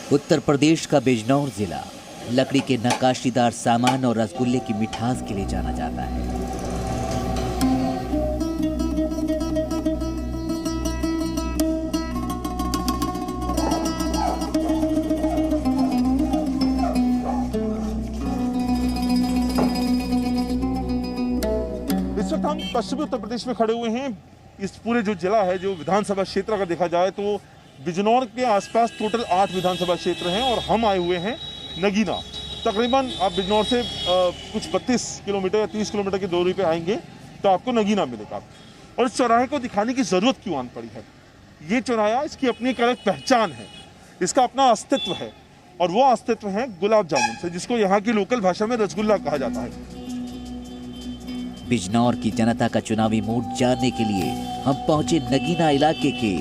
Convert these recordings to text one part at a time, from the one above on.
उत्तर प्रदेश का बिजनौर जिला लकड़ी के नक्काशीदार सामान और रसगुल्ले की मिठास के लिए जाना जाता है। इस वक्त हम पश्चिमी उत्तर प्रदेश में खड़े हुए हैं। इस पूरे जो जिला है, जो विधानसभा क्षेत्र अगर देखा जाए तो बिजनौर के आसपास टोटल 8 विधानसभा क्षेत्र हैं और हम आए हुए हैं नगीना। तकरीबन आप बिजनौर से कुछ 32 किलोमीटर या 30 किलोमीटर की दूरी पे आएंगे तो आपको नगीना मिलेगा। और इस चौराहे को दिखाने की जरूरत क्यों आन पड़ी है? ये चौराहा, इसकी अपनी एक अलग पहचान है, इसका अपना अस्तित्व है और वो अस्तित्व है गुलाब जामुन से, जिसको यहाँ की लोकल भाषा में रसगुल्ला कहा जाता है। बिजनौर की जनता का चुनावी मूड जानने के लिए हम पहुंचे नगीना इलाके के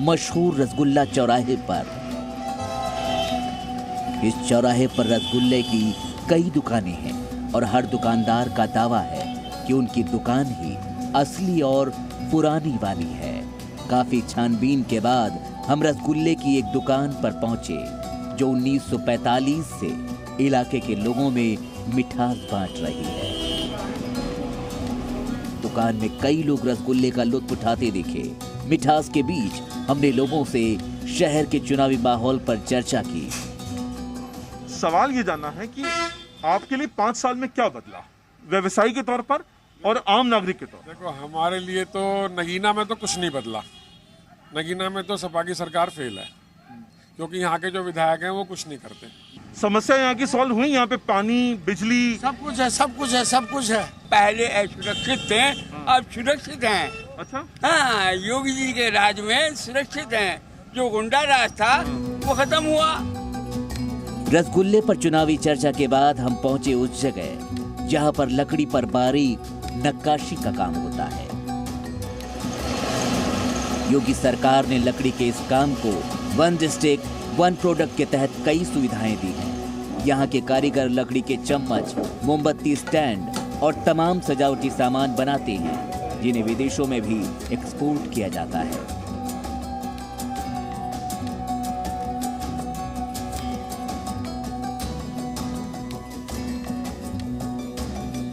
मशहूर रसगुल्ला चौराहे पर। इस चौराहे पर रसगुल्ले की कई दुकानें हैं और हर दुकानदार का दावा है कि उनकी दुकान ही असली और पुरानी वाली है। काफी छानबीन के बाद हम रसगुल्ले की एक दुकान पर पहुंचे जो 1945 से इलाके के लोगों में मिठास बांट रही है। दुकान में कई लोग रसगुल्ले का लुत्फ उठाते दिखे। मिठास के बीच हमने लोगों से शहर के चुनावी माहौल पर चर्चा की। सवाल ये जानना है कि आपके लिए 5 साल में क्या बदला, व्यवसायी के तौर पर और आम नागरिक के तौर पर? देखो, हमारे लिए तो नगीना में तो कुछ नहीं बदला। नगीना में तो सपा की सरकार फेल है, क्योंकि यहाँ के जो विधायक हैं वो कुछ नहीं करते। समस्या यहाँ की सॉल्व हुई? यहाँ पे पानी, बिजली, सब कुछ है, सब कुछ है, सब कुछ है। पहले असुरक्षित थे, अब सुरक्षित हैं। अच्छा, हाँ, योगी जी के राज में सुरक्षित हैं। जो गुंडा राज था वो खत्म हुआ। रसगुल्ले पर चुनावी चर्चा के बाद हम पहुंचे उस जगह जहां पर लकड़ी पर बारीक नक्काशी का काम होता है। योगी सरकार ने लकड़ी के इस काम को वन डिस्ट्रिक्ट वन प्रोडक्ट के तहत कई सुविधाएं दी हैं। यहाँ के कारीगर लकड़ी के चम्मच, मोमबत्ती स्टैंड और तमाम सजावटी सामान बनाते हैं, जिन्हें विदेशों में भी एक्सपोर्ट किया जाता है।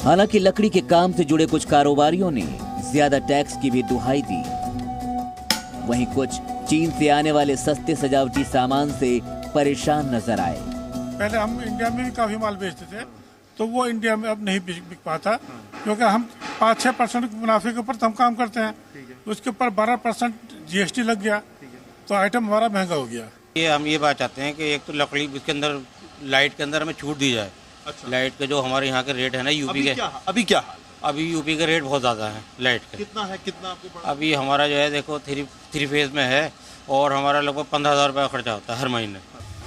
हालांकि लकड़ी के काम से जुड़े कुछ कारोबारियों ने ज्यादा टैक्स की भी दुहाई दी। वहीं कुछ चीन से आने वाले सस्ते सजावटी सामान से परेशान नजर आए। पहले हम इंडिया में भी काफी माल बेचते थे, तो वो इंडिया में अब नहीं बिक पाता, क्योंकि हम 5-6% मुनाफे के ऊपर तो हम काम करते हैं, उसके ऊपर 12% GST लग गया, तो आइटम हमारा महंगा हो गया। ये हम ये बात चाहते हैं कि एक तो लकड़ी के अंदर, लाइट के अंदर हमें छूट दी जाए। अच्छा। लाइट के जो हमारे यहाँ के रेट है ना, यूपी के, अभी यूपी के रेट बहुत ज़्यादा है लाइट के। कितना है, कितना आपको पड़ा? अभी हमारा जो है देखो थ्री फेज में है और हमारा लगभग 15,000 रुपये खर्चा होता है हर महीने।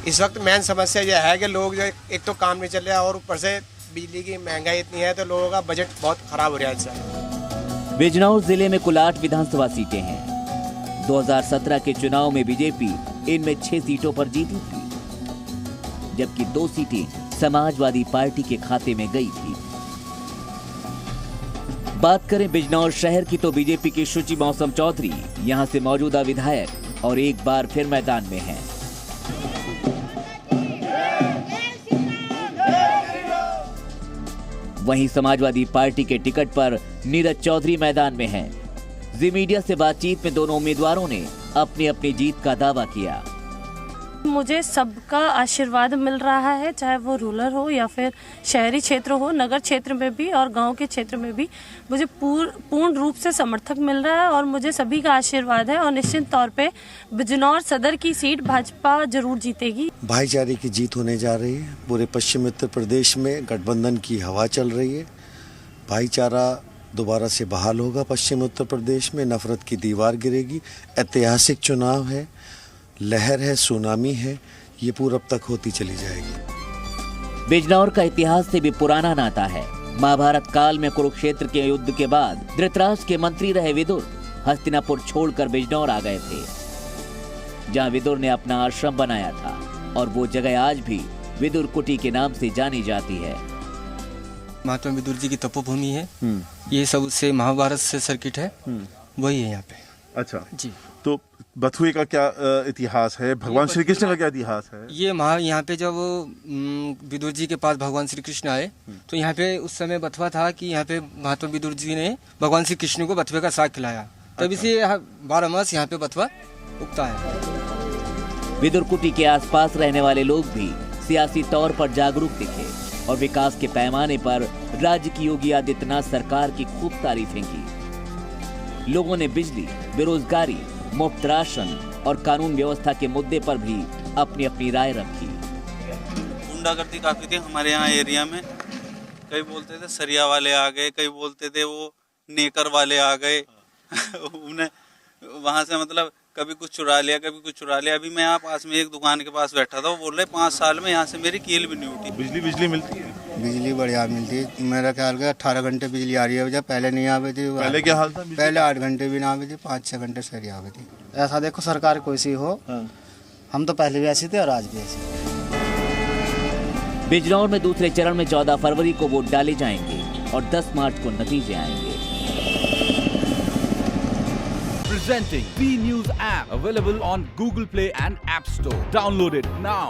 इस वक्त मेन समस्या यह है कि लोग जो एक तो काम नहीं चल रहा और ऊपर से बिजली की महंगाई इतनी है, तो लोगों का बजट बहुत खराब हो रहा है इससे। बिजनौर जिले में कुल 8 विधानसभा सीटें हैं। 2017 के चुनाव में बीजेपी इनमें 6 सीटों पर जीती थी, जबकि 2 सीटें समाजवादी पार्टी के खाते में गई थी। बात करें बिजनौर शहर की तो बीजेपी की शुचि मौसम चौधरी यहां से मौजूदा विधायक और एक बार फिर मैदान में हैं। वहीं समाजवादी पार्टी के टिकट पर नीरज चौधरी मैदान में हैं। जी मीडिया से बातचीत में दोनों उम्मीदवारों ने अपनी अपनी जीत का दावा किया। मुझे सबका आशीर्वाद मिल रहा है, चाहे वो रूरल हो या फिर शहरी क्षेत्र हो, नगर क्षेत्र में भी और गांव के क्षेत्र में भी मुझे पूर्ण रूप से समर्थक मिल रहा है और मुझे सभी का आशीर्वाद है और निश्चित तौर पे बिजनौर सदर की सीट भाजपा जरूर जीतेगी। भाईचारे की जीत होने जा रही है। पूरे पश्चिमी उत्तर प्रदेश में गठबंधन की हवा चल रही है। भाईचारा दोबारा से बहाल होगा। पश्चिमी उत्तर प्रदेश में नफरत की दीवार गिरेगी। ऐतिहासिक चुनाव है, लहर है, सुनामी है, ये पूरब तक होती चली जाएगी। बिजनौर का इतिहास से भी पुराना नाता है। महाभारत काल में कुरुक्षेत्र के युद्ध के बाद धृतराष्ट्र के मंत्री रहे विदुर हस्तिनापुर छोड़कर बिजनौर आ गए थे, जहां विदुर ने अपना आश्रम बनाया था और वो जगह आज भी विदुर कुटी के नाम से जानी जाती है। महात्मा विदुर जी की तपोभूमि है। ये सब उससे महाभारत से सर्किट है, वही है यहाँ पे। अच्छा जी। तो बथुए का क्या इतिहास है, भगवान श्री कृष्ण का क्या इतिहास है? ये यहाँ पे जब विदुर जी के पास भगवान श्री कृष्ण आए तो यहाँ पे उस समय बथुआ था कि यहाँ पे महात्मा विदुर जी ने भगवान श्री कृष्ण को बथुए का साग खिलाया, तभी से 12 मास यहाँ पे बथुआ उगता है। विदुर कुटी के आसपास रहने वाले लोग भी सियासी तौर पर जागरूक दिखे और विकास के पैमाने पर राज्य की योगी आदित्यनाथ सरकार की खूब तारीफें की। लोगों ने बिजली, बेरोजगारी, मुफ्त राशन और कानून व्यवस्था के मुद्दे पर भी अपनी अपनी राय रखी। गुंडागर्दी काफी थी हमारे यहाँ एरिया में। कई बोलते थे सरिया वाले आ गए, कई बोलते थे वो नेकर वाले आ गए। उन्हें वहां से मतलब कभी कुछ चुरा लिया, कभी कुछ चुरा लिया। अभी मैं यहाँ पास में एक दुकान के पास बैठा था, वो बोल रहे 5 साल में यहाँ से मेरी कील भी नहीं उठी। बिजली मिलती है? बिजली बढ़िया मिलती है। मेरा ख्याल का 18 घंटे बिजली आ रही है, जब पहले नहीं आती थी। पहले क्या हाल था? पहले 8 घंटे भी ना आती थी, 5-6 घंटे सही आती थी। ऐसा देखो सरकार कोई सी हो, हम तो पहले भी ऐसे थे और आज भी ऐसे। बिजनौर में दूसरे चरण में 14 फरवरी को वोट डाले जाएंगे और 10 मार्च को नतीजे आएंगे। Presenting B News app, available on Google Play and App Store. Download it now.